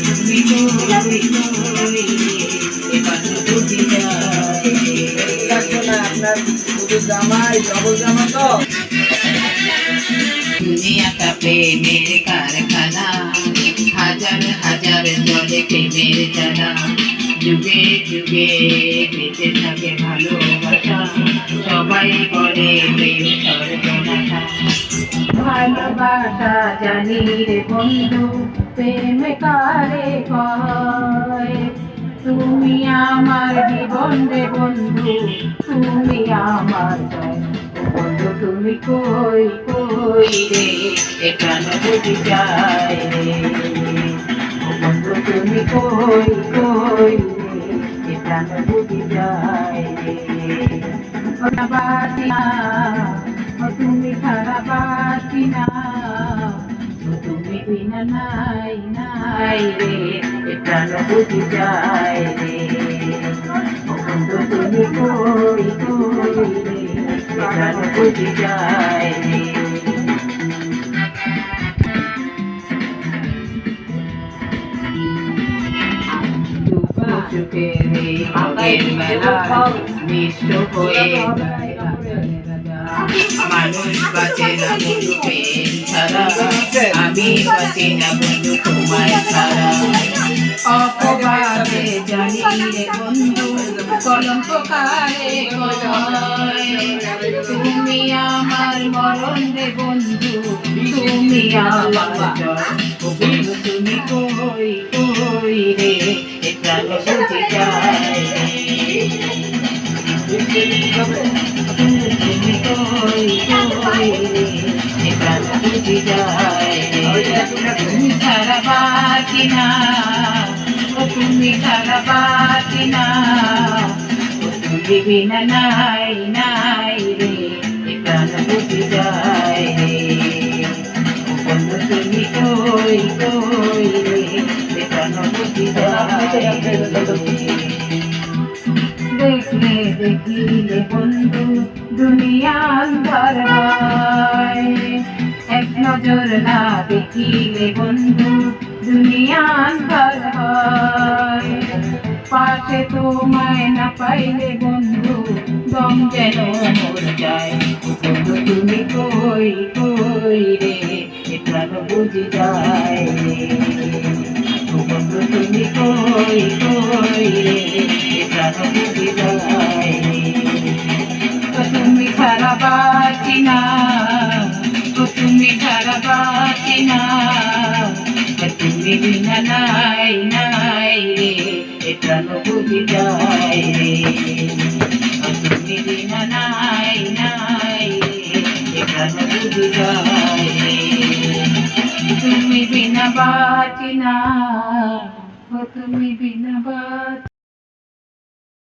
তুমি কই কই এবার বুঝি যায় আপনার শুধু জামাই ডবল জামা তো দুনিয়া का প্রেমের কারখানা হাজার হাজার জলে প্রেমের জানা যুগে যুগে বেঁচে থাকে ভালোবাসা সবাই বলে প্রেম সর্বনাশা ভালোবাসা জানি রে বন্ধু প্রেম কারে কয় তুমি আমার জীবন রে বন্ধু তুমি আমার বন্ধু তুমি কই কই রে এখান বুঝি যায় রে বন্ধু তুমি কই কই রে এখান বুঝি যায় রে বাসিনা তুমি খারাপ বাসিনা তুমি বিনা নাই নাই রে এখান বুঝি যায় রে বন্ধু তুমি কই কই রে এখান বুঝি যায় রে সুখের মেলা মিশ্র হয়ে মানুষ বাঁচে না বন্ধু প্রেম ছাড়া আমি বাঁচি না বন্ধু তোমায় ছাড়া অপবাদে জানি রে বন্ধু কলঙ্ক কারে কয় তুমি আমার মরণ রে বন্ধু তুমি আমার জয় বন্ধু তুমি কই কই রে এটা বুঝি যায় তুমি কই কই রে এটা বুঝি যায় তুমি ছাড়া বাঁচি না তুমি ছাড়া বাঁচি না তুমি বিনা নাই নাই রে এখান বুঝি যায় রে বন্ধু তুমি কই কই রে এখান বুঝি যায় দেখলে দেখিলে বন্ধু দুনিয়া আন্ধার হয় এক নজর না দেখিলে বন্ধু দুনিয়া আন্ধার হয় পাশে তোমায় না পাইলে বন্ধু দম যেন মর যায় বন্ধু তুমি কই কই রে এটা বুঝি যায় রে বন্ধু তুমি কই কই রে এটা বুঝি যায় রে তুমি ছাড়া বাঁচি না তুমি ছাড়া বাঁচি না তুমি বিনা নাই নাই রে এটা বুঝি যায় রে তুমি বিনা নাই নাই রে এটা বুঝি যায় রে তুমি বিনা বাঁচি না তুমি বিনা বাঁচি